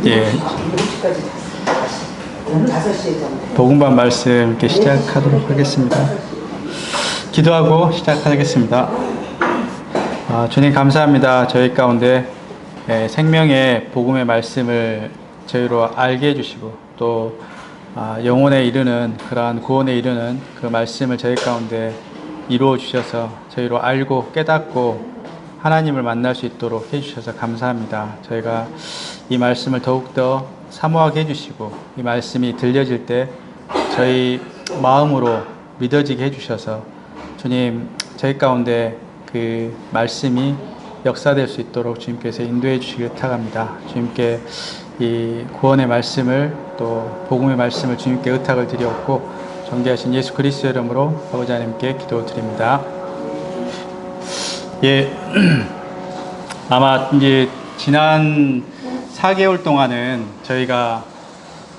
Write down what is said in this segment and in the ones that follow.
예, 복음반 말씀 이렇게 시작하도록 하겠습니다. 기도하고 시작하겠습니다. 주님 감사합니다. 저희 가운데 생명의 복음의 말씀을 저희로 알게 해주시고 또 영혼에 이르는 그러한 구원에 이르는 그 말씀을 저희 가운데 이루어 주셔서 저희로 알고 깨닫고 하나님을 만날 수 있도록 해주셔서 감사합니다. 저희가 이 말씀을 더욱더 사모하게 해주시고 이 말씀이 들려질 때 저희 마음으로 믿어지게 해주셔서 주님 저희 가운데 그 말씀이 역사될 수 있도록 주님께서 인도해 주시길 부탁합니다. 주님께 이 구원의 말씀을 또 복음의 말씀을 주님께 의탁을 드리었고 존귀하신 예수 그리스도의 이름으로 아버지 하나님께 기도드립니다. 예, 아마 이제 지난 4개월 동안은 저희가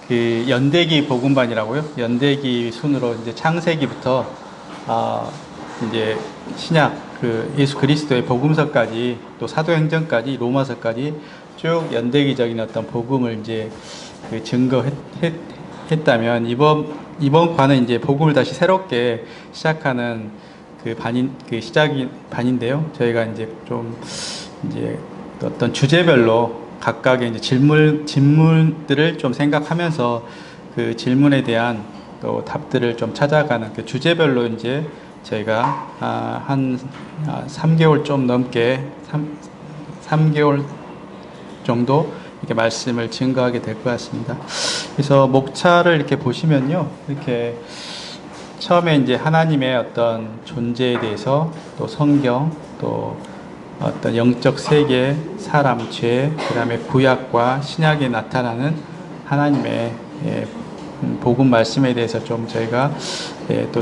그 연대기 복음반이라고요. 연대기 순으로 이제 창세기부터 이제 신약 그 예수 그리스도의 복음서까지 또 사도행전까지 로마서까지 쭉 연대기적인 어떤 복음을 이제 그 증거했다면 이번 관은 이제 복음을 다시 새롭게 시작하는 그 시작이 반인데요. 저희가 이제 좀 이제 어떤 주제별로 각각의 이제 질문들을 좀 생각하면서 그 질문에 대한 또 답들을 좀 찾아가는 그 주제별로 이제 저희가 한 3개월 좀 넘게 3개월 정도 이렇게 말씀을 증거하게 될 것 같습니다. 그래서 목차를 이렇게 보시면요, 이렇게 처음에 이제 하나님의 어떤 존재에 대해서 또 성경 또 어떤 영적 세계, 사람, 죄, 그 다음에 구약과 신약에 나타나는 하나님의 복음 말씀에 대해서 좀 저희가 또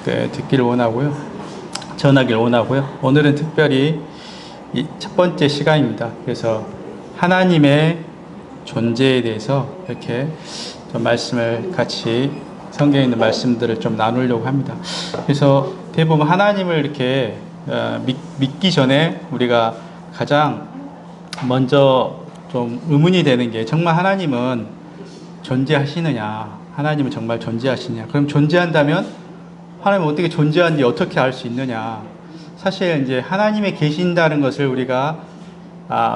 듣기를 원하고요. 전하기를 원하고요. 오늘은 특별히 이 첫 번째 시간입니다. 그래서 하나님의 존재에 대해서 이렇게 좀 말씀을 같이 성경에 있는 말씀들을 좀 나누려고 합니다. 그래서 대부분 하나님을 이렇게 믿기 전에 우리가 가장 먼저 좀 의문이 되는 게 정말 하나님은 존재하시느냐? 하나님은 정말 존재하시느냐? 그럼 존재한다면 하나님은 어떻게 존재하는지 어떻게 알 수 있느냐? 사실 이제 하나님이 계신다는 것을 우리가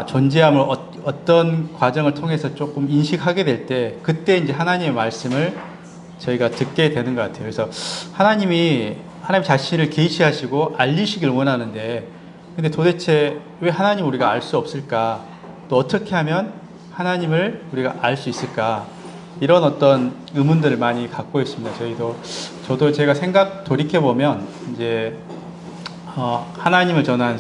존재함을 어떤 과정을 통해서 조금 인식하게 될 때 그때 이제 하나님의 말씀을 저희가 듣게 되는 것 같아요. 그래서 하나님 자신을 계시하시고 알리시길 원하는데 근데 도대체 왜 하나님 우리가 알 수 없을까? 또 어떻게 하면 하나님을 우리가 알 수 있을까? 이런 어떤 의문들을 많이 갖고 있습니다. 저도 제가 돌이켜보면 이제 하나님을 저는 한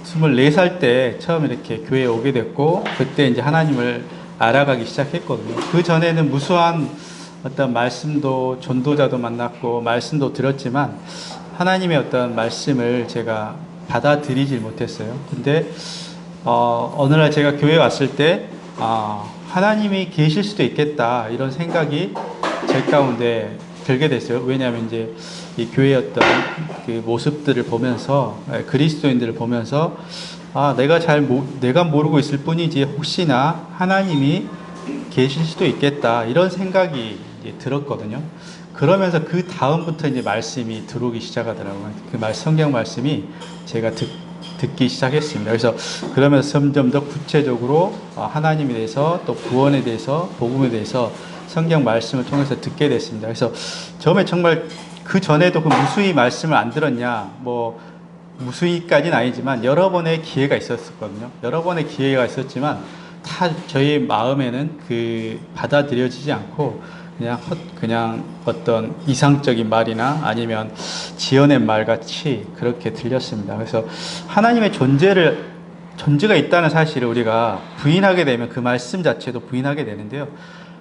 24살 때 처음 이렇게 교회에 오게 됐고 그때 이제 하나님을 알아가기 시작했거든요. 그 전에는 무수한 어떤 말씀도 전도자도 만났고 말씀도 들었지만 하나님의 어떤 말씀을 제가 받아들이질 못했어요. 근데 어느 날 제가 교회에 왔을 때 하나님이 계실 수도 있겠다 이런 생각이 제 가운데 들게 됐어요. 왜냐하면 이제 이 교회의 어떤 그 모습들을 보면서 그리스도인들을 보면서 내가 모르고 있을 뿐이지 혹시나 하나님이 계실 수도 있겠다 이런 생각이 이제 들었거든요. 그러면서 그 다음부터 이제 말씀이 들어오기 시작하더라고요. 그 성경 말씀이 제가 듣기 시작했습니다. 그러면서 점점 더 구체적으로 하나님에 대해서 또 구원에 대해서 복음에 대해서 성경 말씀을 통해서 듣게 됐습니다. 그래서 처음에 정말 그 전에도 그 무수히 말씀을 안 들었냐, 무수히까지는 아니지만 여러 번의 기회가 있었거든요. 여러 번의 기회가 있었지만 다 저희 마음에는 받아들여지지 않고 그냥 어떤 이상적인 말이나 아니면 지어낸 말 같이 그렇게 들렸습니다. 그래서 하나님의 존재가 있다는 사실을 우리가 부인하게 되면 그 말씀 자체도 부인하게 되는데요.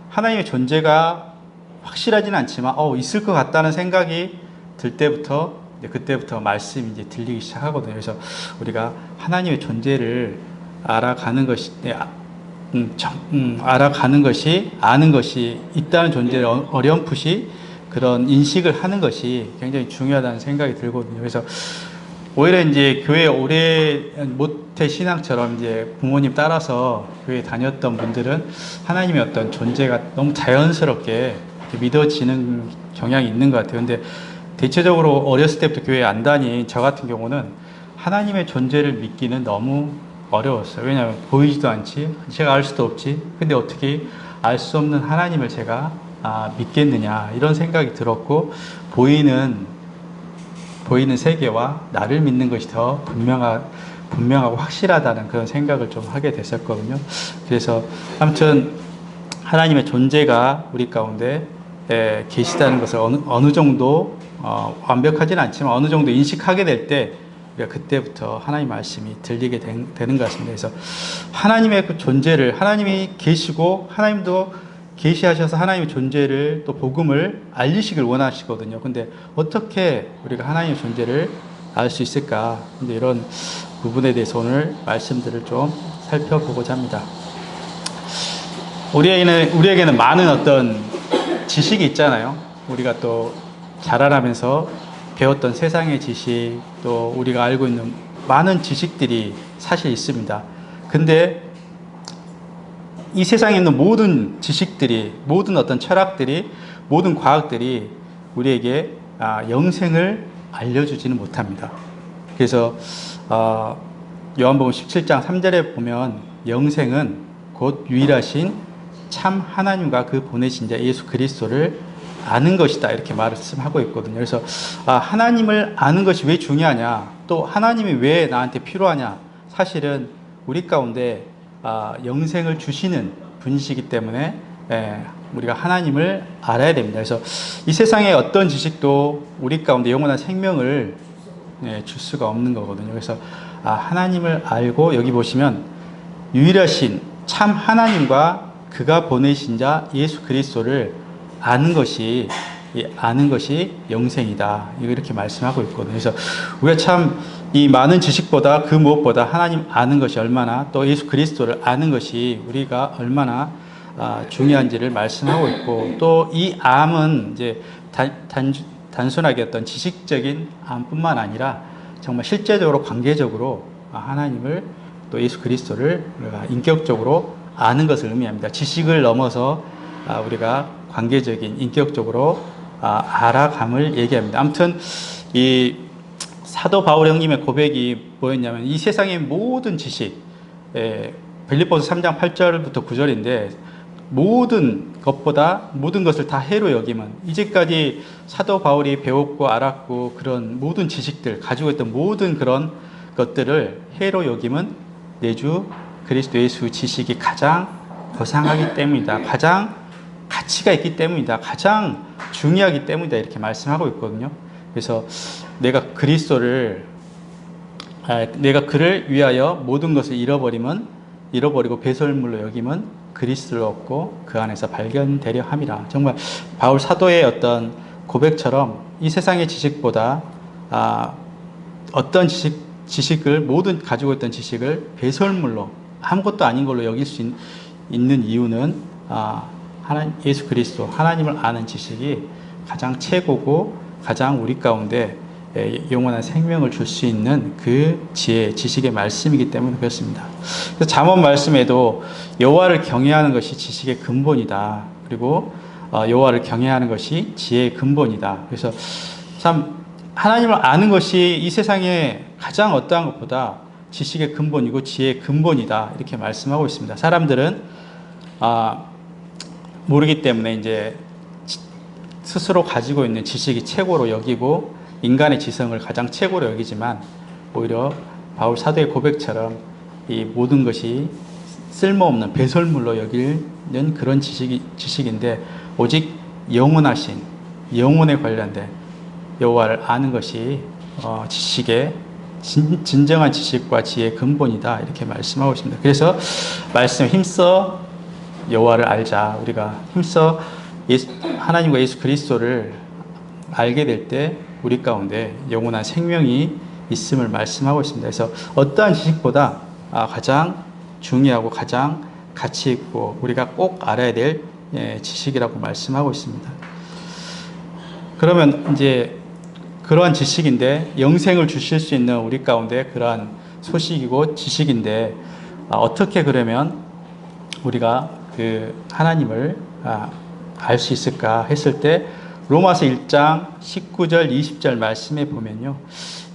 하나님의 존재가 확실하지는 않지만 있을 것 같다는 생각이 들 때부터 그때부터 말씀이 이제 들리기 시작하거든요. 그래서 우리가 하나님의 존재를 알아가는 것이 아는 것이 있다는 존재를 어렴풋이 그런 인식을 하는 것이 굉장히 중요하다는 생각이 들거든요. 그래서 오히려 이제 교회 오래 모태 신앙처럼 이제 부모님 따라서 교회 다녔던 분들은 하나님의 어떤 존재가 너무 자연스럽게 믿어지는 경향이 있는 것 같아요. 근데 대체적으로 어렸을 때부터 교회 안 다닌 저 같은 경우는 하나님의 존재를 믿기는 너무 어려웠어요. 왜냐하면 보이지도 않지, 제가 알 수도 없지. 근데 어떻게 알 수 없는 하나님을 제가 믿겠느냐 이런 생각이 들었고, 보이는 세계와 나를 믿는 것이 더 분명하고 확실하다는 그런 생각을 좀 하게 됐었거든요. 그래서 아무튼 하나님의 존재가 우리 가운데 계시다는 것을 어느 정도 완벽하지는 않지만 어느 정도 인식하게 될 때 우리가 그때부터 하나님 말씀이 들리게 되는 것 같습니다. 그래서 하나님의 그 존재를, 하나님이 계시고 하나님도 계시하셔서 하나님의 존재를 또 복음을 알리시길 원하시거든요. 근데 어떻게 우리가 하나님의 존재를 알 수 있을까? 근데 이런 부분에 대해서 오늘 말씀들을 좀 살펴보고자 합니다. 우리에게는 많은 어떤 지식이 있잖아요. 우리가 또 자라나면서 배웠던 세상의 지식, 또 우리가 알고 있는 많은 지식들이 사실 있습니다. 근데 이 세상에 있는 모든 지식들이, 모든 어떤 철학들이, 모든 과학들이 우리에게 영생을 알려주지는 못합니다. 그래서 요한복음 17장 3절에 보면 영생은 곧 유일하신 참 하나님과 그 보내신 자 예수 그리스도를 아는 것이다, 이렇게 말씀하고 있거든요. 그래서 하나님을 아는 것이 왜 중요하냐, 또 하나님이 왜 나한테 필요하냐, 사실은 우리 가운데 영생을 주시는 분이시기 때문에 우리가 하나님을 알아야 됩니다. 그래서 이 세상의 어떤 지식도 우리 가운데 영원한 생명을 줄 수가 없는 거거든요. 그래서 하나님을 알고, 여기 보시면 유일하신 참 하나님과 그가 보내신 자 예수 그리스도를 아는 것이 영생이다, 이렇게 말씀하고 있거든요. 그래서 우리가 참 이 많은 지식보다 그 무엇보다 하나님 아는 것이 얼마나, 또 예수 그리스도를 아는 것이 우리가 얼마나 중요한지를 말씀하고 있고, 또 이 암은 이제 단순하게 어떤 지식적인 암뿐만 아니라 정말 실제적으로 관계적으로 하나님을, 또 예수 그리스도를 우리가 인격적으로 아는 것을 의미합니다. 지식을 넘어서 우리가 관계적인, 인격적으로 알아감을 얘기합니다. 아무튼 이 사도 바울 형님의 고백이 뭐였냐면, 이 세상의 모든 지식, 빌립보서 3장 8절부터 9절인데, 모든 것을 다 해로 여김은, 이제까지 사도 바울이 배웠고 알았고 그런 모든 지식들, 가지고 있던 모든 그런 것들을 해로 여김은 내주 그리스도 예수 지식이 가장 거상하기 때문이다, 가장 가치가 있기 때문이다, 가장 중요하기 때문이다, 이렇게 말씀하고 있거든요. 그래서 내가 그를 위하여 모든 것을 잃어버리고 배설물로 여김은 그리스도를 얻고 그 안에서 발견되려 함이라. 정말 바울 사도의 어떤 고백처럼 이 세상의 지식보다 어떤 지식을, 모든 가지고 있던 지식을 배설물로, 아무것도 아닌 걸로 여길 수 있는 이유는 예수 그리스도, 하나님을 아는 지식이 가장 최고고 가장 우리 가운데 영원한 생명을 줄 수 있는 그 지식의 말씀이기 때문에 그렇습니다. 그래서 잠언 말씀에도 여호와를 경외하는 것이 지식의 근본이다, 그리고 여호와를 경외하는 것이 지혜의 근본이다. 그래서 참 하나님을 아는 것이 이 세상에 가장 어떠한 것보다 지식의 근본이고 지혜의 근본이다, 이렇게 말씀하고 있습니다. 사람들은 모르기 때문에 이제 스스로 가지고 있는 지식이 최고로 여기고 인간의 지성을 가장 최고로 여기지만, 오히려 바울 사도의 고백처럼 이 모든 것이 쓸모없는 배설물로 여기는 그런 지식인데, 오직 영원하신, 영혼에 관련된 여호와를 아는 것이 지식의 진정한 지식과 지혜의 근본이다, 이렇게 말씀하고 있습니다. 그래서 힘써 여호와를 알자, 우리가 힘써 하나님과 예수 그리스도를 알게 될 때 우리 가운데 영원한 생명이 있음을 말씀하고 있습니다. 그래서 어떠한 지식보다 가장 중요하고 가장 가치 있고 우리가 꼭 알아야 될 지식이라고 말씀하고 있습니다. 그러면 이제 그러한 지식인데, 영생을 주실 수 있는 우리 가운데 그러한 소식이고 지식인데, 어떻게 그러면 우리가 그 하나님을 알 수 있을까 했을 때, 로마서 1장 19절 20절 말씀에 보면요,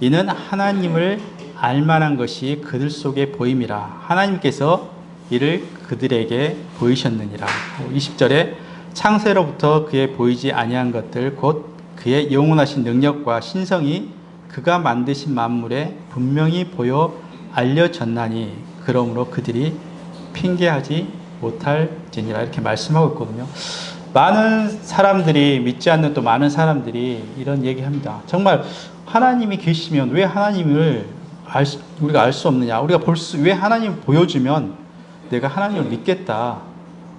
이는 하나님을 알만한 것이 그들 속에 보임이라. 하나님께서 이를 그들에게 보이셨느니라. 20절에 창세로부터 그의 보이지 아니한 것들 곧 그의 영원하신 능력과 신성이 그가 만드신 만물에 분명히 보여 알려졌나니 그러므로 그들이 핑계하지 못할지니라. 이렇게 말씀하고 있거든요. 많은 사람들이, 믿지 않는 또 많은 사람들이 이런 얘기합니다. 정말 하나님이 계시면 왜 하나님을 우리가 알 수 없느냐? 우리가 왜 하나님을 보여주면 내가 하나님을 믿겠다.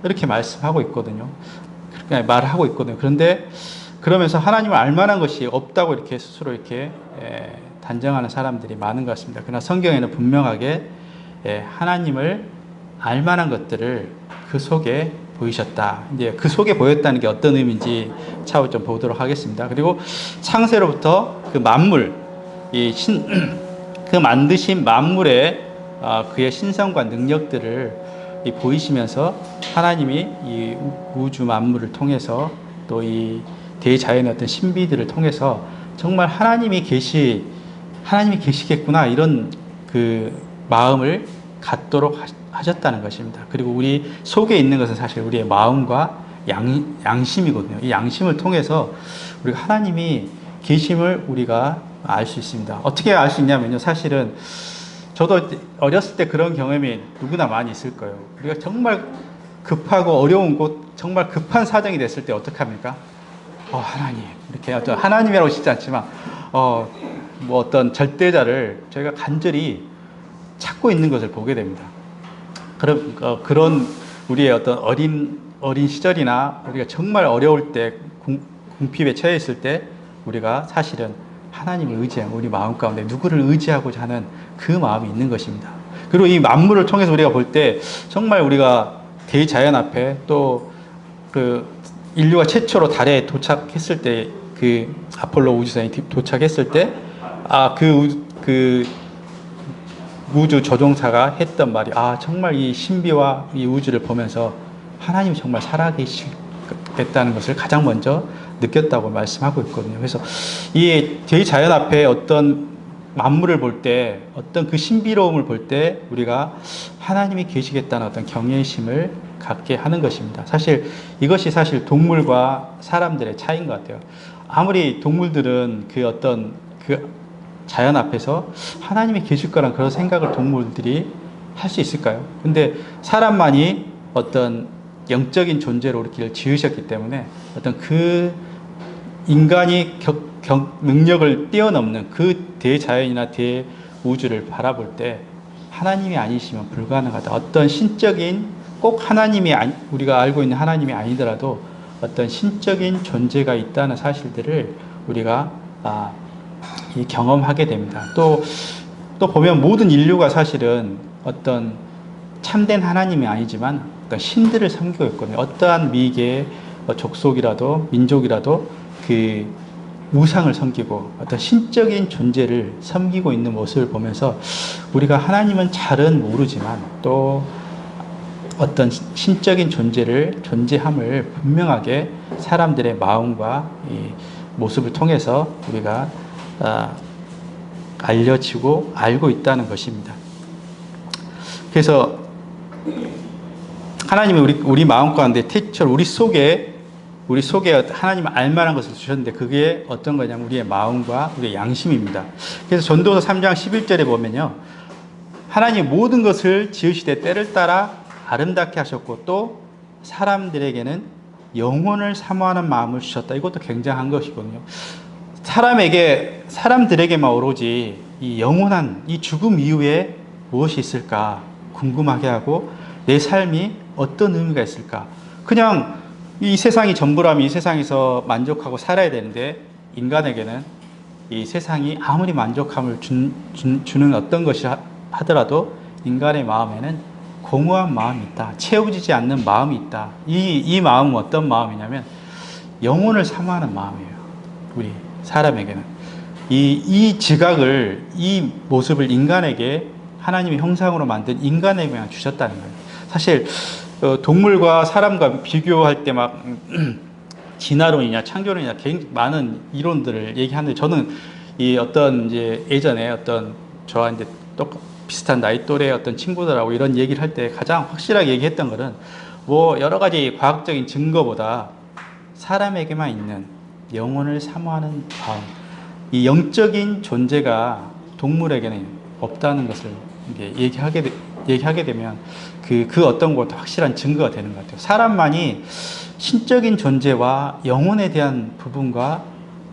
이렇게 말씀하고 있거든요. 그렇게 말을 하고 있거든요. 그런데 그러면서 하나님을 알 만한 것이 없다고 이렇게 스스로 이렇게 단정하는 사람들이 많은 것 같습니다. 그러나 성경에는 분명하게 하나님을 알 만한 것들을 그 속에 보이셨다. 이제 그 속에 보였다는 게 어떤 의미인지 차후 좀 보도록 하겠습니다. 그리고 창세로부터 그 만물, 그 만드신 만물의 그의 신성과 능력들을 보이시면서 하나님이 이 우주 만물을 통해서 또 이 대자연의 어떤 신비들을 통해서 정말 하나님이 계시겠구나 이런 그 마음을 갖도록 하셨다는 것입니다. 그리고 우리 속에 있는 것은 사실 우리의 마음과 양심이거든요. 이 양심을 통해서 우리가 하나님이 계심을 우리가 알 수 있습니다. 어떻게 알 수 있냐면요. 사실은 저도 어렸을 때 그런 경험이 누구나 많이 있을 거예요. 우리가 정말 급하고 어려운 곳, 정말 급한 사정이 됐을 때 어떻게 합니까? 하나님. 이렇게 어떤 하나님이라고 싶지 않지만, 뭐 어떤 절대자를 저희가 간절히 찾고 있는 것을 보게 됩니다. 그런 우리의 어떤 어린 시절이나 우리가 정말 어려울 때, 궁핍에 처해 있을 때, 우리가 사실은 하나님을 의지하고 우리 마음 가운데 누구를 의지하고자 하는 그 마음이 있는 것입니다. 그리고 이 만물을 통해서 우리가 볼 때 정말 우리가 대자연 앞에 또 그 인류가 최초로 달에 도착했을 때 그 아폴로 우주선이 도착했을 때 그 우주 조종사가 했던 말이 정말 이 신비와 이 우주를 보면서 하나님이 정말 살아계시겠다는 것을 가장 먼저 느꼈다고 말씀하고 있거든요. 그래서 이 대자연 앞에 어떤 만물을 볼 때, 어떤 그 신비로움을 볼 때 우리가 하나님이 계시겠다는 어떤 경외심을 갖게 하는 것입니다. 사실 이것이 사실 동물과 사람들의 차이인 것 같아요. 아무리 동물들은 그 어떤 그 자연 앞에서 하나님이 계실 거란 그런 생각을 동물들이 할 수 있을까요? 근데 사람만이 어떤 영적인 존재로 우리를 지으셨기 때문에 어떤 그 인간이 능력을 뛰어넘는 그 대자연이나 대우주를 바라볼 때 하나님이 아니시면 불가능하다. 어떤 신적인, 꼭 하나님이 우리가 알고 있는 하나님이 아니더라도 어떤 신적인 존재가 있다는 사실들을 우리가 경험하게 됩니다. 또 보면 모든 인류가 사실은 어떤 참된 하나님이 아니지만 어떤 신들을 섬기고 있거든요. 어떠한 미개의 족속이라도 민족이라도 그 우상을 섬기고 어떤 신적인 존재를 섬기고 있는 모습을 보면서 우리가 하나님은 잘은 모르지만 또 어떤 신적인 존재함을 분명하게 사람들의 마음과 이 모습을 통해서 우리가 알려지고 알고 있다는 것입니다. 그래서 하나님이 우리 마음 가운데 태초로 우리 속에 하나님을 알만한 것을 주셨는데 그게 어떤 거냐면 우리의 마음과 우리의 양심입니다. 그래서 전도서 3장 11절에 보면요, 하나님 모든 것을 지으시되 때를 따라 아름답게 하셨고 또 사람들에게는 영혼을 사모하는 마음을 주셨다. 이것도 굉장한 것이거든요. 사람들에게만 오로지 이 영원한 이 죽음 이후에 무엇이 있을까 궁금하게 하고 내 삶이 어떤 의미가 있을까. 그냥 이 세상이 전부라면 이 세상에서 만족하고 살아야 되는데 인간에게는 이 세상이 아무리 만족함을 주는 어떤 것이 하더라도 인간의 마음에는 공허한 마음이 있다. 채워지지 않는 마음이 있다. 이 마음은 어떤 마음이냐면 영혼을 사모하는 마음이에요. 우리 사람에게는. 이 지각을, 이 모습을 인간에게 하나님의 형상으로 만든 인간에게 그냥 주셨다는 거예요. 사실 동물과 사람과 비교할 때 막 진화론이냐 창조론이냐 굉장히 많은 이론들을 얘기하는데, 저는 이 어떤 이제 예전에 어떤 저와 이제 비슷한 나이 또래 어떤 친구들하고 이런 얘기를 할 때 가장 확실하게 얘기했던 것은, 뭐 여러 가지 과학적인 증거보다 사람에게만 있는 영혼을 사모하는 마음, 이 영적인 존재가 동물에게는 없다는 것을 이제 얘기하게 되면 그 어떤 것도 확실한 증거가 되는 것 같아요. 사람만이 신적인 존재와 영혼에 대한 부분과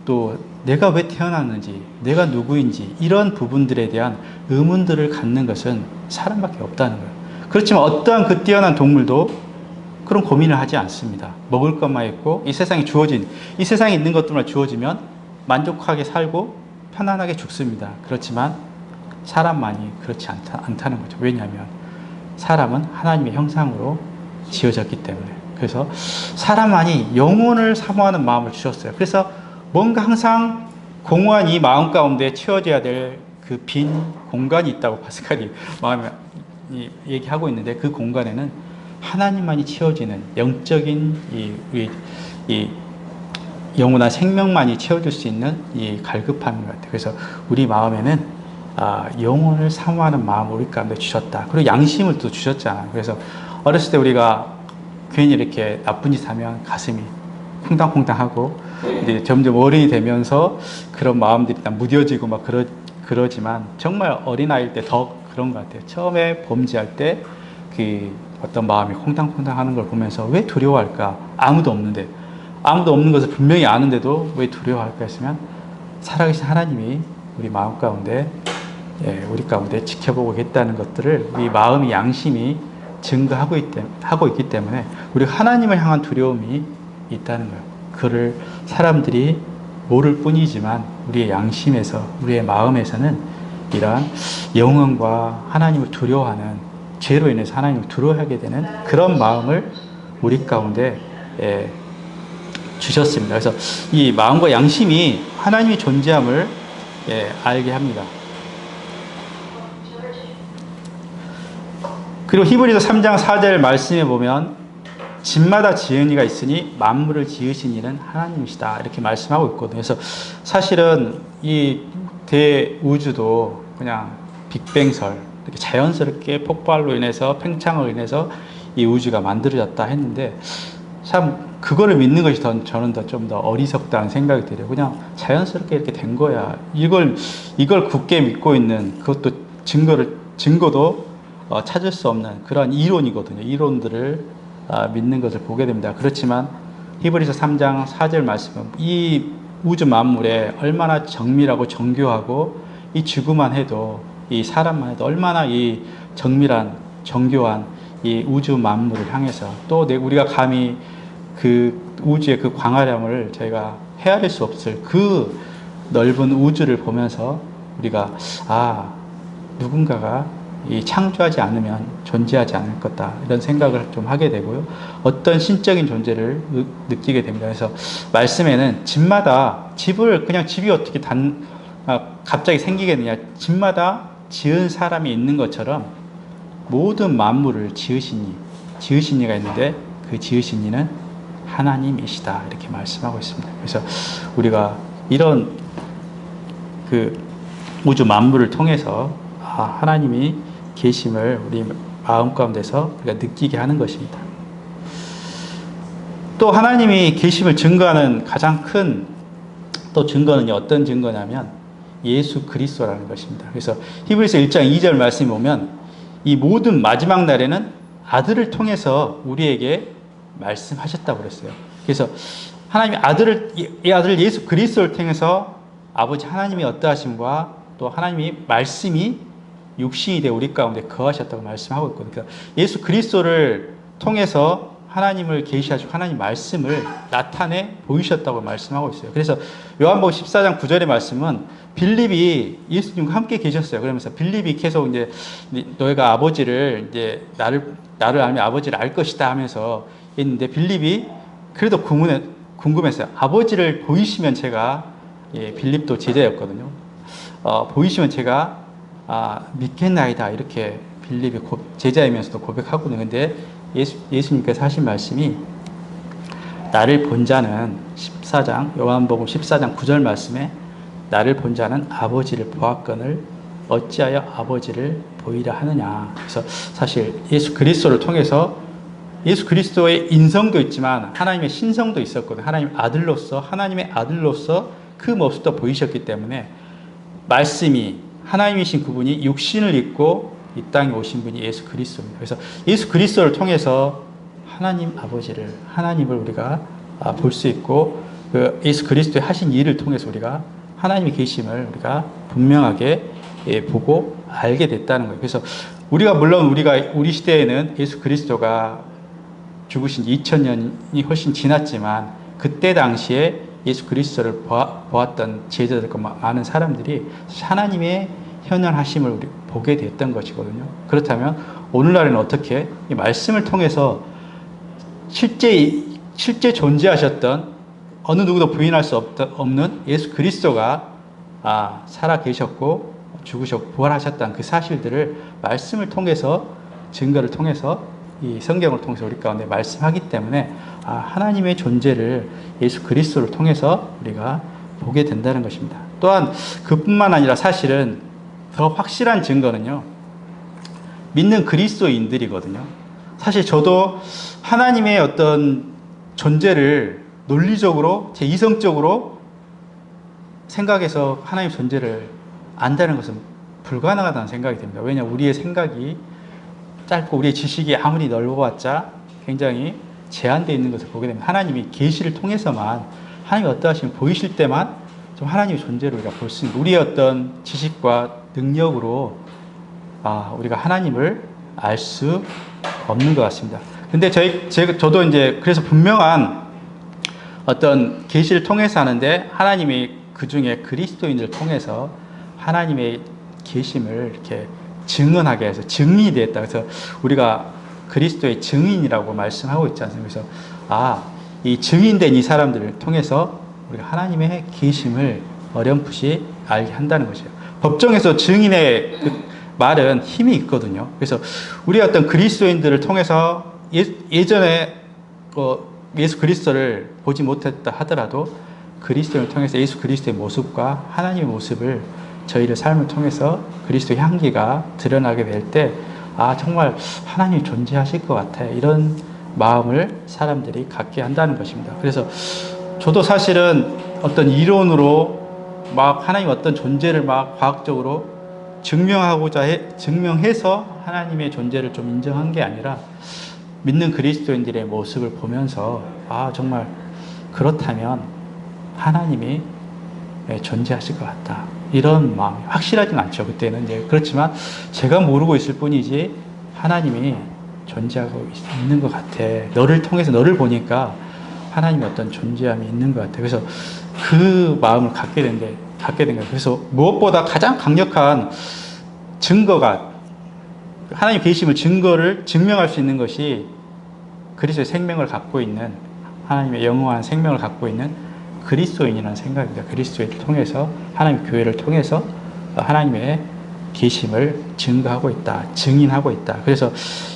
또 내가 왜 태어났는지, 내가 누구인지 이런 부분들에 대한 의문들을 갖는 것은 사람밖에 없다는 거예요. 그렇지만 어떠한 그 뛰어난 동물도 그런 고민을 하지 않습니다. 먹을 것만 있고 이 세상에 있는 것들만 주어지면 만족하게 살고 편안하게 죽습니다. 그렇지만 사람만이 그렇지 않다는 거죠. 왜냐하면 사람은 하나님의 형상으로 지어졌기 때문에. 그래서 사람만이 영혼을 사모하는 마음을 주셨어요. 그래서 뭔가 항상 공허한 이 마음 가운데 채워져야 될 그 빈 공간이 있다고 파스칼이 마음에 얘기하고 있는데, 그 공간에는 하나님만이 채워지는 영적인 이 영원한 생명만이 채워줄 수 있는 이 갈급함인 것 같아요. 그래서 우리 마음에는 영혼을 사모하는 마음을 우리 가운데 주셨다. 그리고 양심을 또 주셨잖아요. 그래서 어렸을 때 우리가 괜히 이렇게 나쁜 짓 하면 가슴이 콩당콩당하고, 이제 점점 어른이 되면서 그런 마음들이 다 무뎌지고 막 그러지만 정말 어린아이일 때 더 그런 것 같아요. 처음에 범죄할 때 그 어떤 마음이 콩당콩당 하는 걸 보면서 왜 두려워할까? 아무도 없는 것을 분명히 아는데도 왜 두려워할까 했으면, 살아계신 하나님이 우리 마음 가운데, 우리 가운데 지켜보고 있다는 것들을 우리 마음의 양심이 증거하고 있기 때문에 우리 하나님을 향한 두려움이 있다는 거예요. 그를 사람들이 모를 뿐이지만 우리의 양심에서, 우리의 마음에서는 이러한 영혼과 하나님을 두려워하는, 죄로 인해서 하나님을 두려워하게 되는 그런 마음을 우리 가운데 주셨습니다. 그래서 이 마음과 양심이 하나님의 존재함을 알게 합니다. 그리고 히브리서 3장 4절 말씀에 보면 집마다 지은 이가 있으니 만물을 지으신 이는 하나님이시다, 이렇게 말씀하고 있거든요. 그래서 사실은 이 대우주도 그냥 빅뱅설, 이렇게 자연스럽게 폭발로 인해서, 팽창으로 인해서 이 우주가 만들어졌다 했는데, 참 그거를 믿는 것이 저는 좀 더 어리석다는 생각이 들어요. 그냥 자연스럽게 이렇게 된 거야. 이걸 굳게 믿고 있는, 그것도 증거도 찾을 수 없는 그런 이론이거든요. 이론들을 믿는 것을 보게 됩니다. 그렇지만 히브리서 3장 4절 말씀은 이 우주 만물에 얼마나 정밀하고 정교하고, 이 지구만 해도, 이 사람만 해도 얼마나 이 정밀한 정교한 이 우주 만물을 향해서, 또 우리가 감히 그 우주의 그 광활함을 저희가 헤아릴 수 없을 그 넓은 우주를 보면서 우리가 누군가가 이 창조하지 않으면 존재하지 않을 거다, 이런 생각을 좀 하게 되고요. 어떤 신적인 존재를 느끼게 됩니다. 그래서 말씀에는 집이 어떻게 갑자기 생기겠느냐, 집마다 지은 사람이 있는 것처럼 모든 만물을 지으신 이가 있는데, 그 지으신 이는 하나님이시다, 이렇게 말씀하고 있습니다. 그래서 우리가 이런 그 우주 만물을 통해서 하나님이 계심을 우리 마음 가운데서 우리가 느끼게 하는 것입니다. 또 하나님이 계심을 증거하는 가장 큰 또 증거는 어떤 증거냐면 예수 그리스도라는 것입니다. 그래서 히브리서 1장 2절 말씀에 보면 이 모든 마지막 날에는 아들을 통해서 우리에게 말씀하셨다고 그랬어요. 그래서 하나님이 이 아들 예수 그리스도를 통해서 아버지 하나님이 어떠하심과 또 하나님이 말씀이 육신이 되어 우리 가운데 거하셨다고 말씀하고 있거든요. 그러니까 예수 그리스도를 통해서 하나님을 계시하시고 하나님 말씀을 나타내 보이셨다고 말씀하고 있어요. 그래서 요한복음 14장 9절의 말씀은 빌립이 예수님과 함께 계셨어요. 그러면서 빌립이 계속 이제 너희가 아버지를 이제 나를 알면 아버지를 알 것이다 하면서 있는데, 빌립이 그래도 궁금했어요. 아버지를 보이시면 제가 빌립도 제자였거든요. 보이시면 제가 믿겠나이다 이렇게 빌립이 제자이면서도 고백하거든요. 근데 예수님께서 하신 말씀이 나를 본 자는 14장 요한복음 14장 9절 말씀에 나를 본 자는 아버지를 보았거늘 어찌하여 아버지를 보이라 하느냐. 그래서 사실 예수 그리스도를 통해서 예수 그리스도의 인성도 있지만 하나님의 신성도 있었거든요. 하나님의 아들로서 그 모습도 보이셨기 때문에 말씀이 하나님이신 그분이 육신을 입고 이 땅에 오신 분이 예수 그리스도입니다. 그래서 예수 그리스도를 통해서 하나님을 우리가 볼 수 있고 그 예수 그리스도의 하신 일을 통해서 우리가 하나님의 계심을 우리가 분명하게 보고 알게 됐다는 거예요. 그래서 물론 우리 시대에는 예수 그리스도가 죽으신 지 2000년이 훨씬 지났지만 그때 당시에 예수 그리스도를 보았던 제자들과 많은 사람들이 하나님의 현현하심을 우리 보게 됐던 것이거든요. 그렇다면 오늘날에는 어떻게 이 말씀을 통해서 실제 존재하셨던 어느 누구도 부인할 수 없는 예수 그리스도가 살아 계셨고 죽으셨고 부활하셨다는 그 사실들을 말씀을 통해서 증거를 통해서 이 성경을 통해서 우리 가운데 말씀하기 때문에 하나님의 존재를 예수 그리스도를 통해서 우리가 보게 된다는 것입니다. 또한 그뿐만 아니라 사실은 더 확실한 증거는요. 믿는 그리스도인들이거든요. 사실 저도 하나님의 어떤 존재를 논리적으로 제 이성적으로 생각해서 하나님의 존재를 안다는 것은 불가능하다는 생각이 듭니다. 왜냐하면 우리의 생각이 짧고 우리의 지식이 아무리 넓어봤자 굉장히 제한되어 있는 것을 보게 되면 하나님이 계시를 통해서만 하나님이 어떠하시면 보이실 때만 좀 하나님의 존재를 우리가 볼 수 있는 우리의 어떤 지식과 능력으로 우리가 하나님을 알 수 없는 것 같습니다. 근데 저도 이제 그래서 분명한 어떤 계시를 통해서 하는데 하나님이 그 중에 그리스도인들을 통해서 하나님의 계심을 이렇게 증언하게 해서 증인이 되었다. 그래서 우리가 그리스도의 증인이라고 말씀하고 있지 않습니까? 그래서 이 증인된 이 사람들을 통해서 우리가 하나님의 계심을 어렴풋이 알게 한다는 것이에요. 법정에서 증인의 그 말은 힘이 있거든요. 그래서 우리 어떤 그리스도인들을 통해서 예전에 예수 그리스도를 보지 못했다 하더라도 그리스도를 통해서 예수 그리스도의 모습과 하나님의 모습을 저희를 삶을 통해서 그리스도의 향기가 드러나게 될 때 정말 하나님이 존재하실 것 같아요. 이런 마음을 사람들이 갖게 한다는 것입니다. 그래서 저도 사실은 어떤 이론으로 막 하나님 어떤 존재를 막 과학적으로 증명해서 하나님의 존재를 좀 인정한 게 아니라 믿는 그리스도인들의 모습을 보면서 정말 그렇다면 하나님이 존재하실 것 같다. 이런 마음이 확실하진 않죠. 그때는 이제 그렇지만 제가 모르고 있을 뿐이지 하나님이 존재하고 있는 것 같아. 너를 통해서 너를 보니까 하나님의 어떤 존재함이 있는 것 같아. 그래서 그 마음을 갖게 된 거예요. 그래서 무엇보다 가장 강력한 증거가 하나님 계심을 증명할 수 있는 것이 그리스도의 생명을 갖고 있는 하나님의 영원한 생명을 갖고 있는 그리스도인이라는 생각입니다. 그리스도를 통해서 하나님 교회를 통해서 하나님의 계심을 증거하고 있다. 증인하고 있다. 그래서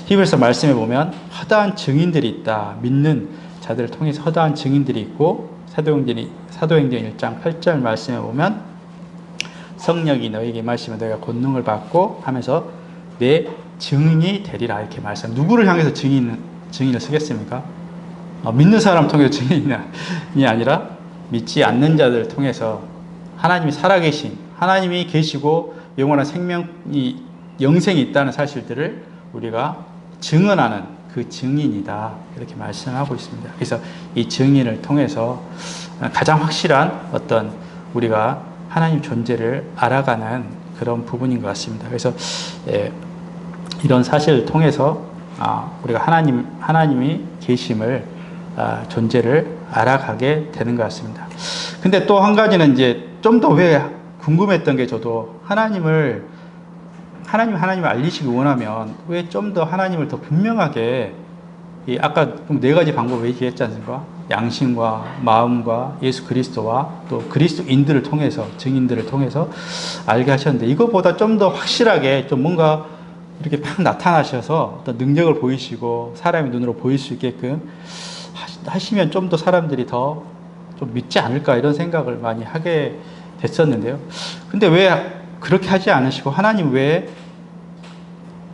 히브리서 말씀에 보면 허다한 증인들이 있다. 믿는 자들을 통해서 허다한 증인들이 있고 사도행전 1장 8절 말씀에 보면 성령이 너에게 임하시면 너희가 권능을 받고 하면서 내 증인이 되리라 이렇게 말씀. 누구를 향해서 증인을 쓰겠습니까? 믿는 사람 통해서 증인이 아니라 믿지 않는 자들을 통해서 하나님이 살아계신 하나님이 계시고 영원한 영생이 있다는 사실들을 우리가 증언하는 그 증인이다 이렇게 말씀하고 있습니다. 그래서 이 증인을 통해서 가장 확실한 어떤 우리가 하나님 존재를 알아가는 그런 부분인 것 같습니다. 그래서 이런 사실을 통해서 우리가 하나님이 계심을 존재를 알아가게 되는 것 같습니다. 근데 또 한 가지는 이제 좀 더 왜 궁금했던 게 저도 하나님을 알리시기 원하면 왜 좀 더 하나님을 더 분명하게 아까 네 가지 방법을 얘기했지 않습니까? 양심과 마음과 예수 그리스도와 또 그리스도인들을 통해서, 증인들을 통해서 알게 하셨는데, 이거보다 좀 더 확실하게 좀 뭔가 이렇게 막 나타나셔서 어떤 능력을 보이시고 사람의 눈으로 보일 수 있게끔 하시면 좀 더 사람들이 더 좀 믿지 않을까, 이런 생각을 많이 하게 됐었는데요. 근데 왜 그렇게 하지 않으시고 하나님 왜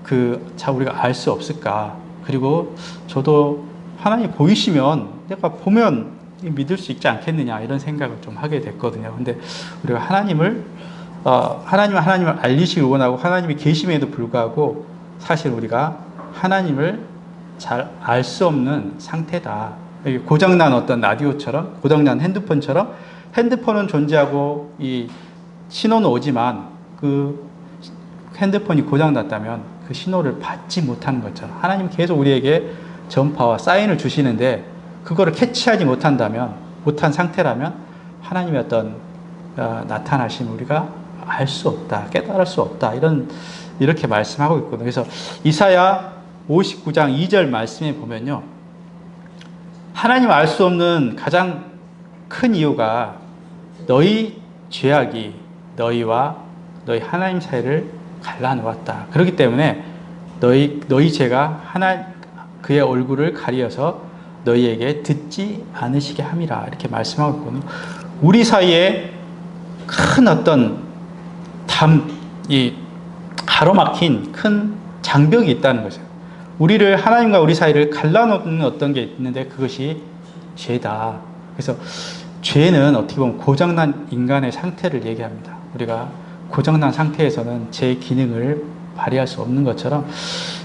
우리가 알 수 없을까? 그리고 저도 하나님 보이시면 내가 보면 믿을 수 있지 않겠느냐, 이런 생각을 좀 하게 됐거든요. 근데 우리가 하나님을 알리시길 원하고 하나님이 계심에도 불구하고 사실 우리가 하나님을 잘 알 수 없는 상태다. 고장난 어떤 라디오처럼, 고장난 핸드폰처럼, 핸드폰은 존재하고 이 신호는 오지만 그 핸드폰이 고장났다면 그 신호를 받지 못하는 것처럼 하나님 계속 우리에게 전파와 사인을 주시는데 그거를 캐치하지 못한 상태라면 하나님의 어떤 나타나심 우리가 알 수 없다, 깨달을 수 없다, 이렇게 말씀하고 있거든요. 그래서 이사야 59장 2절 말씀에 보면요, 하나님 알 수 없는 가장 큰 이유가 너희 죄악이 너희와 너희 하나님 사이를 갈라놓았다. 그렇기 때문에 너희 죄가 그의 얼굴을 가리어서 너희에게 듣지 않으시게 함이라, 이렇게 말씀하고 있거든요. 우리 사이에 큰 어떤 가로막힌 큰 장벽이 있다는 거죠. 우리를, 하나님과 우리 사이를 갈라놓는 어떤 게 있는데 그것이 죄다. 그래서 죄는 어떻게 보면 고장난 인간의 상태를 얘기합니다. 우리가 고장난 상태에서는 제 기능을 발휘할 수 없는 것처럼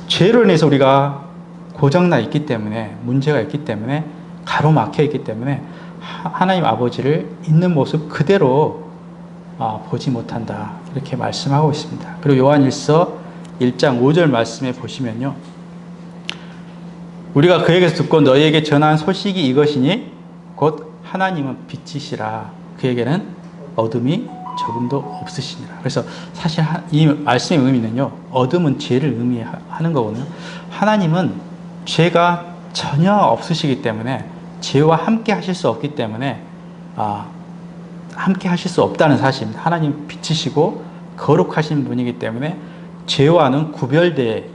죄로 인해서 우리가 고장나 있기 때문에, 문제가 있기 때문에, 가로막혀 있기 때문에 하나님 아버지를 있는 모습 그대로 보지 못한다, 이렇게 말씀하고 있습니다. 그리고 요한일서 1장 5절 말씀에 보시면요, 우리가 그에게서 듣고 너희에게 전한 소식이 이것이니 곧 하나님은 빛이시라, 그에게는 어둠이 조금도 없으시니라. 그래서 사실 이 말씀의 의미는요, 어둠은 죄를 의미하는 거거든요. 하나님은 죄가 전혀 없으시기 때문에, 죄와 함께 하실 수 없기 때문에 함께 하실 수 없다는 사실입니다. 하나님 빛이시고 거룩하신 분이기 때문에 죄와는 구별돼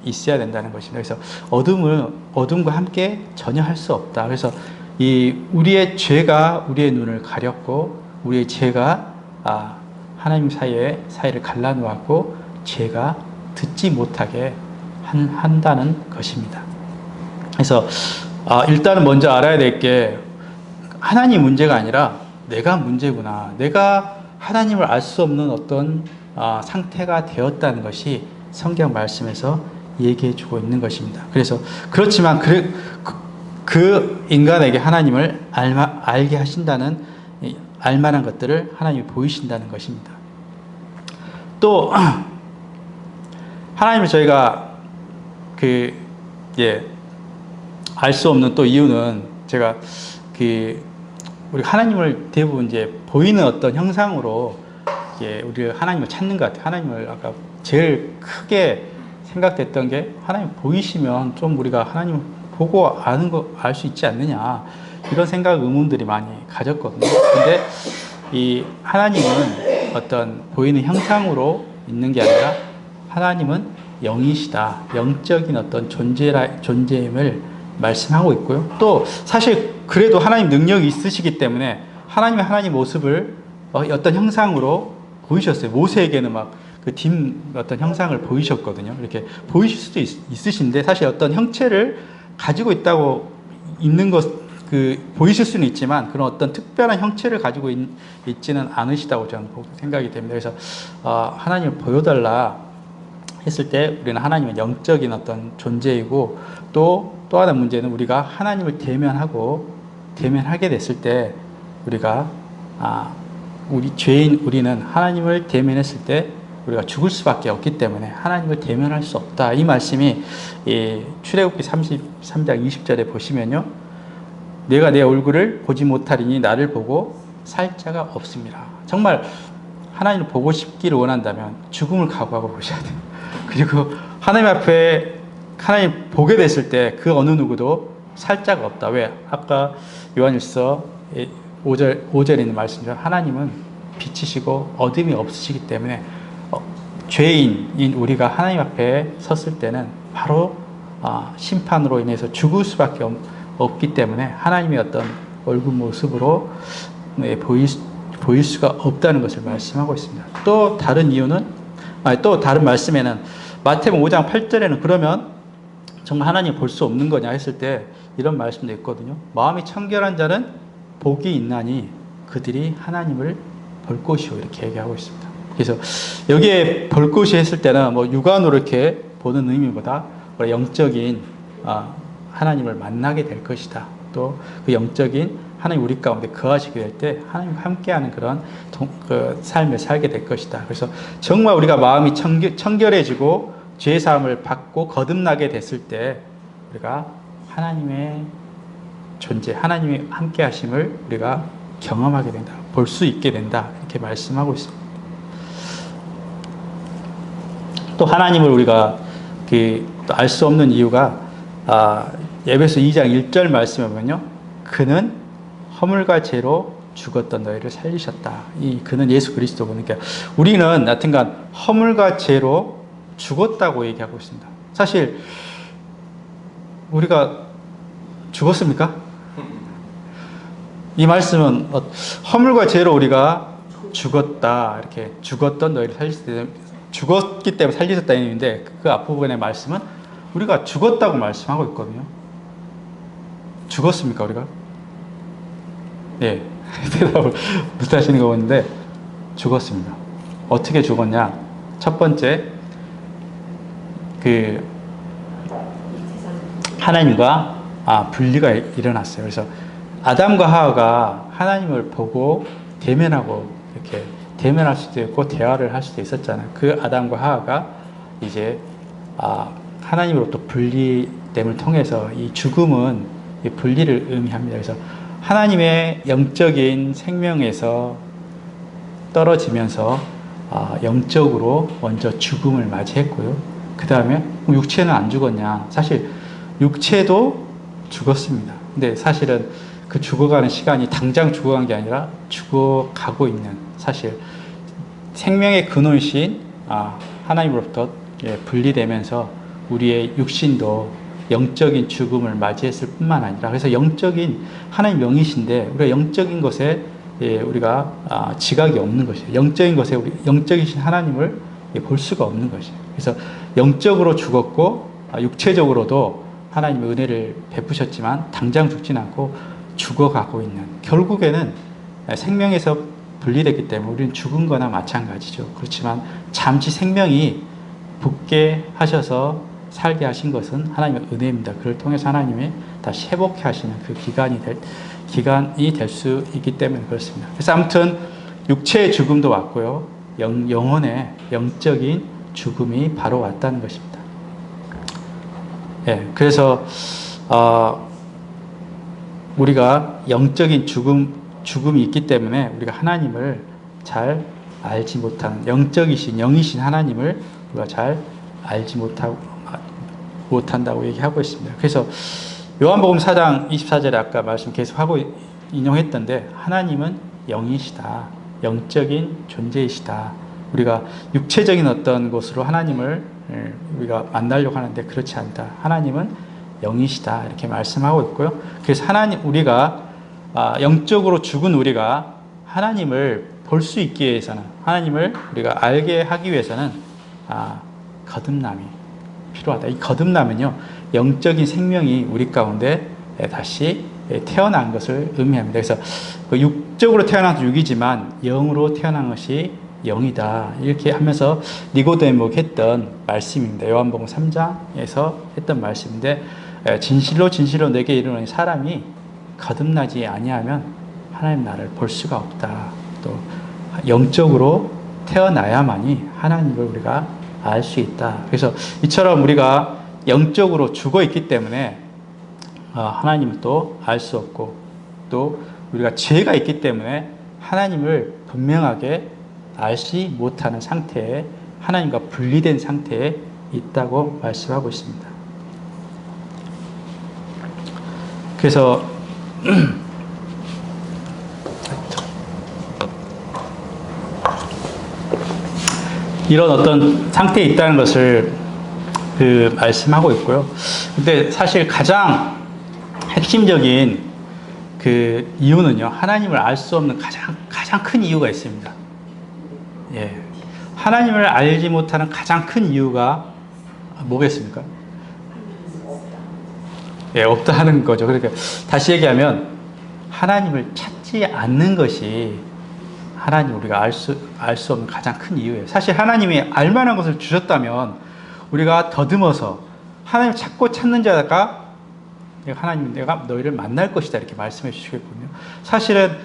있어야 된다는 것입니다. 그래서 어둠과 함께 전혀 할 수 없다. 그래서 우리의 죄가 우리의 눈을 가렸고, 우리의 죄가 하나님 사이를 갈라놓았고, 죄가 듣지 못하게 한다는 것입니다. 그래서 일단은 먼저 알아야 될 게, 하나님 문제가 아니라 내가 문제구나. 내가 하나님을 알 수 없는 어떤 상태가 되었다는 것이 성경 말씀에서 얘기해 주고 있는 것입니다. 그래서 그렇지만 그 인간에게 하나님을 알게 하신다는, 알만한 것들을 하나님이 보이신다는 것입니다. 또 하나님을 저희가 알 수 없는 또 이유는, 제가 우리 하나님을 대부분 이제 보이는 어떤 형상으로 우리 하나님을 찾는 것 같아요. 하나님을 아까 제일 크게 생각됐던 게, 하나님 보이시면 좀 우리가 하나님 보고 알 수 있지 않느냐, 이런 의문들이 많이 가졌거든요. 근데 이 하나님은 어떤 보이는 형상으로 있는 게 아니라 하나님은 영이시다, 영적인 어떤 존재임을 말씀하고 있고요. 또 사실 그래도 하나님 능력이 있으시기 때문에 하나님 모습을 어떤 형상으로 보이셨어요. 모세에게는 어떤 형상을 보이셨거든요. 이렇게 보이실 수도 있으신데, 사실 어떤 형체를 가지고 있는 것, 보이실 수는 있지만 그런 어떤 특별한 형체를 가지고 있지는 않으시다고 저는 생각이 됩니다. 그래서 하나님을 보여달라 했을 때 우리는 하나님은 영적인 어떤 존재이고, 또 하나 문제는 우리가 하나님을 대면하게 됐을 때 우리가 우리는 하나님을 대면했을 때 우리가 죽을 수밖에 없기 때문에 하나님을 대면할 수 없다. 이 말씀이 출애굽기 33장 20절에 보시면요, 내가 내 얼굴을 보지 못하리니 나를 보고 살 자가 없습니다. 정말 하나님을 보고 싶기를 원한다면 죽음을 각오하고 보셔야 돼요. 그리고 하나님 앞에 하나님 보게 됐을 때 그 어느 누구도 살짝 없다. 왜? 아까 요한일서 5절에 있는 말씀처럼 하나님은 빛이시고 어둠이 없으시기 때문에 죄인인 우리가 하나님 앞에 섰을 때는 바로 심판으로 인해서 죽을 수밖에 없기 때문에 하나님의 어떤 얼굴 모습으로 보일 수가 없다는 것을 말씀하고 있습니다. 또 다른 이유는, 또 다른 말씀에는 마태복음 5장 8절에는 그러면 정말 하나님 볼 수 없는 거냐 했을 때 이런 말씀도 있거든요. 마음이 청결한 자는 복이 있나니 그들이 하나님을 볼 것이요, 이렇게 얘기하고 있습니다. 그래서 여기에 볼 것이 했을 때는 뭐 육안으로 이렇게 보는 의미보다 영적인 하나님을 만나게 될 것이다. 또 그 영적인 하나님 우리 가운데 거하시게 될 때 하나님과 함께하는 그런 그 삶을 살게 될 것이다. 그래서 정말 우리가 마음이 청결해지고 죄 사함을 받고 거듭나게 됐을 때 우리가 하나님의 존재, 하나님의 함께하심을 우리가 경험하게 된다, 볼 수 있게 된다, 이렇게 말씀하고 있습니다. 또 하나님을 우리가 알 수 없는 이유가 에베소 2장 1절 말씀에 보면요, 그는 허물과 죄로 죽었던 너희를 살리셨다. 이 그는 예수 그리스도. 그러니까 우리는 여튼간 허물과 죄로 죽었다고 얘기하고 있습니다. 사실 우리가 죽었습니까? 이 말씀은 허물과 죄로 우리가 죽었다, 이렇게 죽었던 너희를 살리셨다, 죽었기 때문에 살리셨다는 의미인데 그 앞부분의 말씀은 우리가 죽었다고 말씀하고 있거든요. 죽었습니까, 우리가? 예, 대답을 못하시는 거 보는데 죽었습니다. 어떻게 죽었냐? 첫 번째, 하나님과 분리가 일어났어요. 그래서 아담과 하와가 하나님을 보고 대면하고 이렇게 대면할 수도 있고 대화를 할 수도 있었잖아요. 그 아담과 하와가 이제 하나님으로부터 분리됨을 통해서 이 죽음은 이 분리를 의미합니다. 그래서 하나님의 영적인 생명에서 떨어지면서 영적으로 먼저 죽음을 맞이했고요. 그 다음에 육체는 안 죽었냐? 사실 육체도 죽었습니다. 근데 사실은 그 죽어가는 시간이 당장 죽어간 게 아니라 죽어가고 있는, 사실 생명의 근원이신 하나님으로부터 분리되면서 우리의 육신도 영적인 죽음을 맞이했을 뿐만 아니라, 그래서 영적인 하나님 영이신데 우리가 영적인 것에 우리가 지각이 없는 것이에요. 영적인 것에 영적이신 하나님을 볼 수가 없는 것이에요. 그래서 영적으로 죽었고 육체적으로도 하나님의 은혜를 베푸셨지만 당장 죽진 않고 죽어가고 있는, 결국에는 생명에서 분리됐기 때문에 우리는 죽은 거나 마찬가지죠. 그렇지만 잠시 생명이 붙게 하셔서 살게 하신 것은 하나님의 은혜입니다. 그를 통해서 하나님이 다시 회복해 하시는 그 기간이 될 수 있기 때문에 그렇습니다. 그래서 아무튼 육체의 죽음도 왔고요, 영혼의 영적인 죽음이 바로 왔다는 것입니다. 예, 그래서 우리가 영적인 죽음이 있기 때문에 우리가 하나님을 잘 알지 못하는, 영이신 하나님을 우리가 잘 알지 못한다고 얘기하고 있습니다. 그래서 요한복음 4장 24절에 아까 말씀 계속하고 인용했던데, 하나님은 영이시다, 영적인 존재이시다. 우리가 육체적인 어떤 곳으로 하나님을 우리가 만나려고 하는데 그렇지 않다. 하나님은 영이시다, 이렇게 말씀하고 있고요. 그래서 우리가 영적으로 죽은 우리가 하나님을 볼 수 있기 위해서는, 하나님을 우리가 알게 하기 위해서는 거듭남이 필요하다. 이 거듭남은요, 영적인 생명이 우리 가운데 다시 태어난 것을 의미합니다. 그래서 육적으로 태어난 것은 육이지만 영으로 태어난 것이 영이다, 이렇게 하면서 니고데모에게 했던 말씀입니다. 요한복음 3장에서 했던 말씀인데, 진실로 진실로 내게 이르노니 사람이 거듭나지 아니하면 하나님 나라를 볼 수가 없다. 또 영적으로 태어나야만이 하나님을 우리가 알 수 있다. 그래서 이처럼 우리가 영적으로 죽어 있기 때문에 하나님을 또 알 수 없고, 또 우리가 죄가 있기 때문에 하나님을 분명하게 알지 못하는 상태에, 하나님과 분리된 상태에 있다고 말씀하고 있습니다. 그래서 이런 어떤 상태에 있다는 것을 말씀하고 있고요. 근데 사실 가장 핵심적인 이유는요, 하나님을 알 수 없는 가장 큰 이유가 있습니다. 예. 하나님을 알지 못하는 가장 큰 이유가 뭐겠습니까? 예, 없다 하는 거죠. 그러니까 다시 얘기하면 하나님을 찾지 않는 것이 하나님 우리가 알 수 없는 가장 큰 이유예요. 사실 하나님이 알만한 것을 주셨다면 우리가 더듬어서 하나님을 찾는 자가 하나님 내가 너희를 만날 것이다 이렇게 말씀해 주시겠군요. 사실은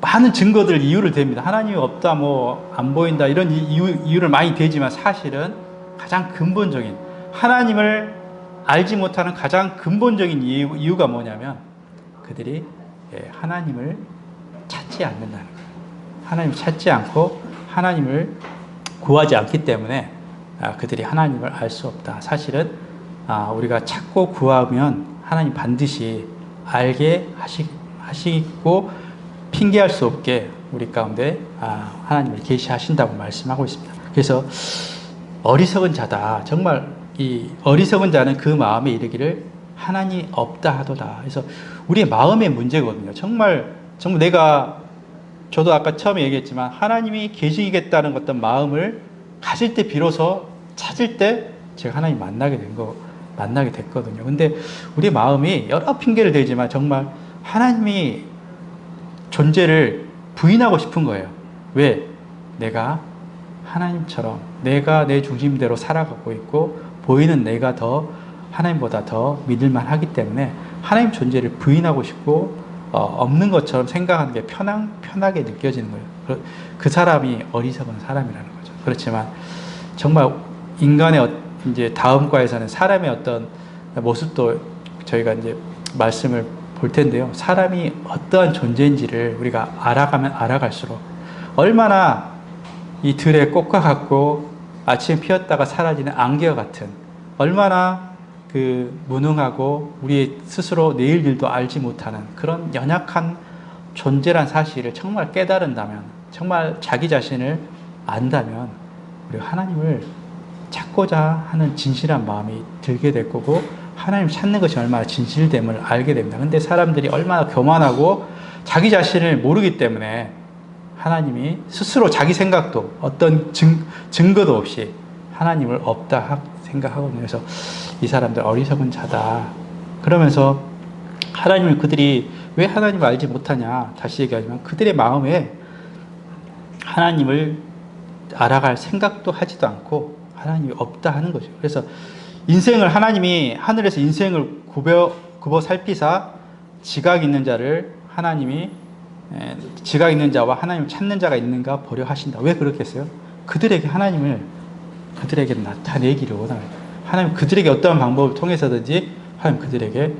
많은 증거들 이유를 댑니다. 하나님이 없다 뭐 안 보인다 이런 이유를 많이 대지만 사실은 가장 근본적인 하나님을 알지 못하는 가장 근본적인 이유가 뭐냐면 그들이 하나님을 찾지 않는다는 거예요. 하나님을 찾지 않고 하나님을 구하지 않기 때문에 그들이 하나님을 알 수 없다. 사실은 우리가 찾고 구하면 하나님 반드시 알게 하시고 핑계할 수 없게 우리 가운데 하나님을 계시하신다고 말씀하고 있습니다. 그래서 어리석은 자다. 정말 이 어리석은 자는 그 마음에 이르기를 하나님이 없다 하도다. 그래서 우리의 마음의 문제거든요. 정말 저도 아까 처음에 얘기했지만 하나님이 계시겠다는 어떤 마음을 가질 때 비로소 찾을 때 제가 하나님 만나게 됐거든요. 근데 우리 마음이 여러 핑계를 대지만 정말 하나님이 존재를 부인하고 싶은 거예요. 왜? 내가 하나님처럼 내가 내 중심대로 살아가고 있고 보이는 내가 더 하나님보다 더 믿을만 하기 때문에 하나님 존재를 부인하고 싶고 없는 것처럼 생각하는 게 편하게 느껴지는 거예요. 그 사람이 어리석은 사람이라는 거죠. 그렇지만 정말 인간의 이제 다음 과에서는 사람의 어떤 모습도 저희가 이제 말씀을 볼 텐데요. 사람이 어떠한 존재인지를 우리가 알아가면 알아갈수록 얼마나 이 들의 꽃과 같고 아침에 피었다가 사라지는 안개와 같은 얼마나 무능하고 우리 스스로 내일 일도 알지 못하는 그런 연약한 존재란 사실을 정말 깨달은다면 정말 자기 자신을 안다면 우리가 하나님을 찾고자 하는 진실한 마음이 들게 될 거고 하나님 찾는 것이 얼마나 진실됨을 알게 됩니다. 근데 사람들이 얼마나 교만하고 자기 자신을 모르기 때문에 하나님이 스스로 자기 생각도 어떤 증거도 없이 하나님을 없다 생각하거든요. 그래서 이 사람들 어리석은 자다. 그러면서 그들이 왜 하나님을 알지 못하냐 다시 얘기하지만 그들의 마음에 하나님을 알아갈 생각도 하지도 않고 하나님이 없다 하는 거죠. 그래서 하나님이 하늘에서 인생을 굽어 살피사 지각 있는 자와 하나님을 찾는 자가 있는가 보려 하신다. 왜 그렇게 했어요? 그들에게 나타내기를 원합니다. 하나님 그들에게 어떠한 방법을 통해서든지 하나님 그들에게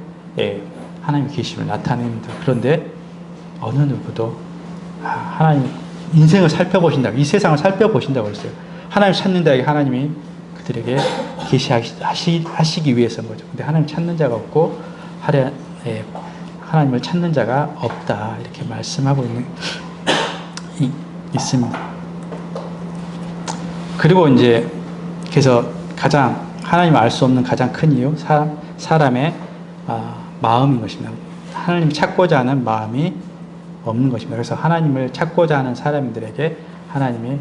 하나님의 계심을 나타냅니다. 그런데 어느 누구도 하나님 인생을 살펴보신다고 이 세상을 살펴보신다고 했어요. 하나님 찾는 자에게 하나님이 그들에게 계시하시기 위해서인 거죠. 근데 하나님 찾는 자가 없고 하나님을 찾는 자가 없다 이렇게 말씀하고 있습니다. 그리고 이제 그래서 가장 하나님을 알 수 없는 가장 큰 이유 사람의 마음인 것입니다. 하나님을 찾고자 하는 마음이 없는 것입니다. 그래서 하나님을 찾고자 하는 사람들에게 하나님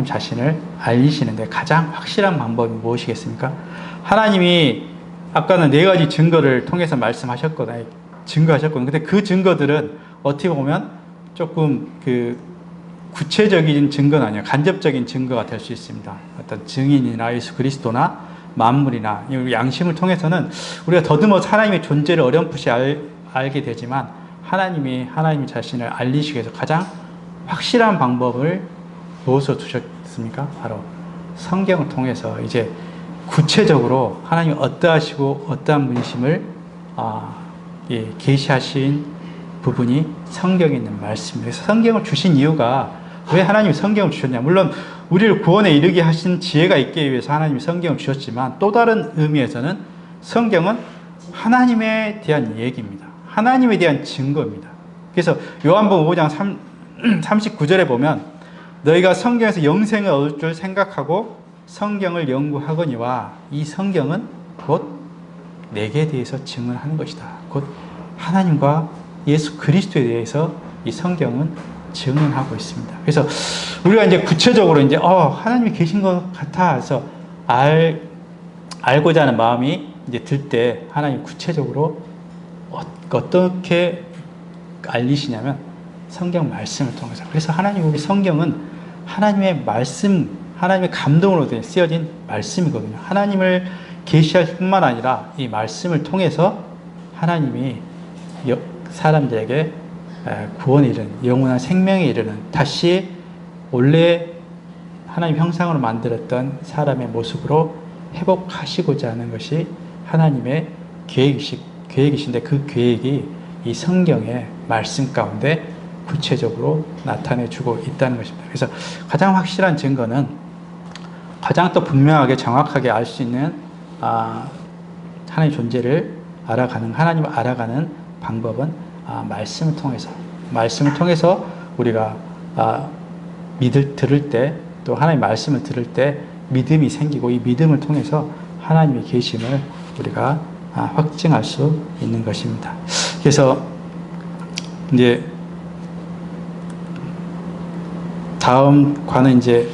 자신을 알리시는데 가장 확실한 방법이 무엇이겠습니까? 하나님이 아까는 4가지 증거를 통해서 말씀하셨거든요. 근데 그 증거들은 어떻게 보면 조금 구체적인 증거는 아니에요. 간접적인 증거가 될 수 있습니다. 어떤 증인이나 예수 그리스도나 만물이나 양심을 통해서는 우리가 더듬어서 하나님의 존재를 어렴풋이 알게 되지만 하나님 자신을 알리시기 위해서 가장 확실한 방법을 무엇으로 두셨습니까? 바로 성경을 통해서 이제 구체적으로 하나님이 어떠하시고 어떠한 분이심을 계시하신 부분이 성경에 있는 말씀입니다. 그래서 성경을 주신 이유가 왜 하나님이 성경을 주셨냐? 물론 우리를 구원에 이르게 하신 지혜가 있기 위해서 하나님이 성경을 주셨지만 또 다른 의미에서는 성경은 하나님에 대한 얘기입니다. 하나님에 대한 증거입니다. 그래서 요한복음 5장 39절에 보면 너희가 성경에서 영생을 얻을 줄 생각하고 성경을 연구하거니와 이 성경은 곧 내게 대해서 증언하는 것이다. 곧 하나님과 예수 그리스도에 대해서 이 성경은 증언하고 있습니다. 그래서 우리가 이제 구체적으로 이제 하나님이 계신 것 같아서 알고자 하는 마음이 이제 들 때 하나님 구체적으로 어떻게 알리시냐면 성경 말씀을 통해서. 그래서 하나님 우리 성경은 하나님의 말씀, 하나님의 감동으로 쓰여진 말씀이거든요. 하나님을 계시할 뿐만 아니라 이 말씀을 통해서 하나님이 사람들에게 구원에 이르는, 영원한 생명에 이르는, 다시 원래 하나님 형상으로 만들었던 사람의 모습으로 회복하시고자 하는 것이 하나님의 계획이신데 그 계획이 이 성경의 말씀 가운데 구체적으로 나타내주고 있다는 것입니다. 그래서 가장 확실한 증거는, 가장 또 분명하게 정확하게 알 수 있는 하나님의 존재를 하나님을 알아가는 방법은 말씀을 통해서 우리가 들을 때, 또 하나님의 말씀을 들을 때 믿음이 생기고, 이 믿음을 통해서 하나님의 계심을 우리가 확증할 수 있는 것입니다. 그래서 이제 다음과는 이제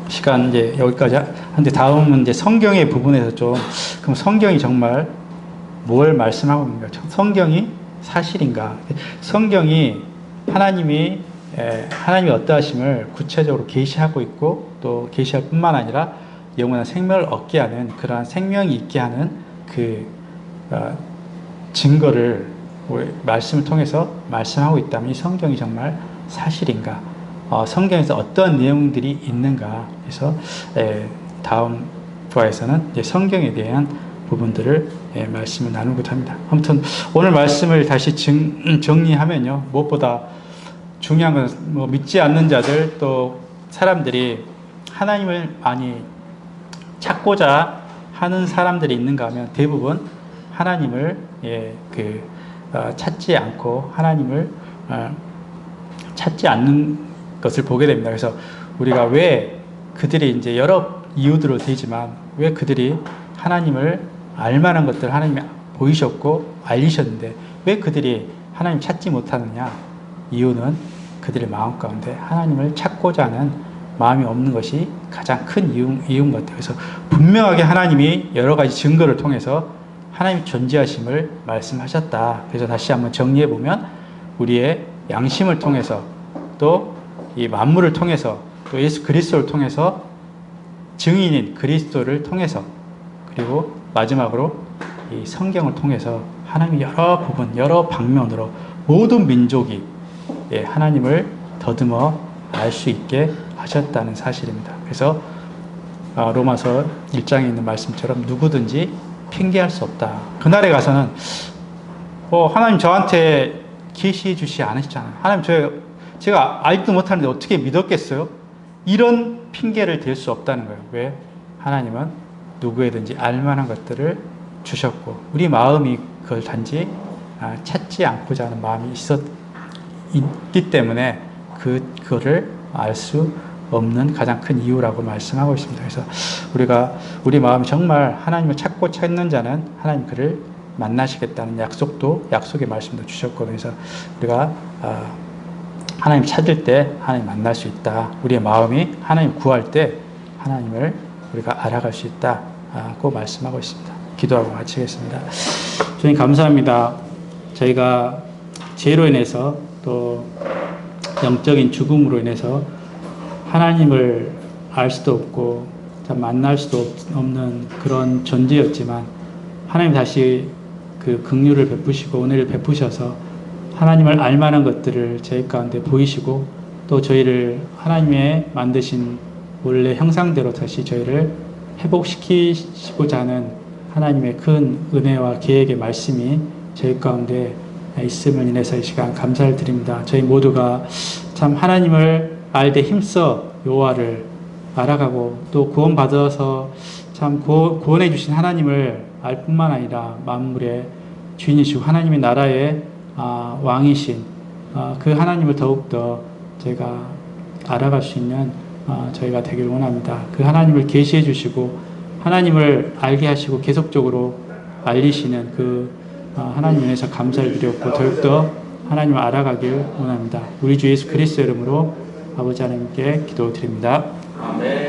시간 이제 여기까지 하는데, 다음은 이제 성경의 부분에서 그럼 성경이 정말 뭘 말씀하고 있는가? 성경이 사실인가? 성경이 하나님이 어떠하심을 구체적으로 계시하고 있고, 또 계시할 뿐만 아니라 영원한 생명을 얻게 하는, 그러한 생명이 있게 하는 그 증거를 말씀을 통해서 말씀하고 있다면 이 성경이 정말 사실인가? 성경에서 어떤 내용들이 있는가? 그래서 다음 부화에서는 이제 성경에 대한 부분들을 말씀을 나누고자 합니다. 아무튼 오늘 말씀을 다시 정리하면요, 무엇보다 중요한 건 믿지 않는 자들, 또 사람들이 하나님을 많이 찾고자 하는 사람들이 있는가 하면 대부분 하나님을 찾지 않고 하나님을 찾지 않는 것을 보게 됩니다. 그래서 우리가 왜 그들이 이제 여러 이유들로 되지만 왜 그들이 하나님을 알만한 것들 하나님이 보이셨고 알리셨는데 왜 그들이 하나님 찾지 못하느냐? 이유는 그들의 마음 가운데 하나님을 찾고자 하는 마음이 없는 것이 가장 큰 이유인 것 같아요. 그래서 분명하게 하나님이 여러 가지 증거를 통해서 하나님의 존재하심을 말씀하셨다. 그래서 다시 한번 정리해 보면 우리의 양심을 통해서, 또 이 만물을 통해서, 또 예수 그리스도를 통해서, 증인인 그리스도를 통해서, 그리고 마지막으로 이 성경을 통해서 하나님이 여러 부분, 여러 방면으로 모든 민족이 하나님을 더듬어 알 수 있게 하셨다는 사실입니다. 그래서 로마서 1장에 있는 말씀처럼 누구든지 핑계할 수 없다. 그날에 가서는 하나님 저한테 계시해 주시지 않으시잖아요. 하나님 제가 알지도 못하는데 어떻게 믿었겠어요? 이런 핑계를 댈 수 없다는 거예요. 왜? 하나님은 누구에든지 알만한 것들을 주셨고 우리 마음이 그걸 단지 찾지 않고자 하는 마음이 있기 때문에 그거를 알 수 없는 가장 큰 이유라고 말씀하고 있습니다. 그래서 우리 마음이 정말 하나님을 찾는 자는 하나님 그를 만나시겠다는 약속의 말씀도 주셨거든요. 그래서 우리가 하나님 찾을 때 하나님 만날 수 있다. 우리의 마음이 하나님 구할 때 하나님을 우리가 알아갈 수 있다고 말씀하고 있습니다. 기도하고 마치겠습니다. 주님 감사합니다. 저희가 죄로 인해서 또 영적인 죽음으로 인해서 하나님을 알 수도 없고 만날 수도 없는 그런 존재였지만 하나님 다시 그 긍휼을 베푸시고 은혜를 베푸셔서 하나님을 알만한 것들을 저희 가운데 보이시고 또 저희를 하나님의 만드신 원래 형상대로 다시 저희를 회복시키시고자 하는 하나님의 큰 은혜와 계획의 말씀이 저희 가운데 있음을 인해서 이 시간 감사를 드립니다. 저희 모두가 참 하나님을 알되 힘써 여호와를 알아가고 또 구원받아서 참 구원해 주신 하나님을 알 뿐만 아니라 만물의 주인이시고 하나님의 나라의 왕이신 그 하나님을 더욱더 제가 알아갈 수 있는 저희가 되길 원합니다. 그 하나님을 계시해 주시고 하나님을 알게 하시고 계속적으로 알리시는 그 하나님 은혜에서 감사를 드렸고 더욱더 하나님을 알아가길 원합니다. 우리 주 예수 그리스도 이름으로 아버지 하나님께 기도드립니다. 아멘.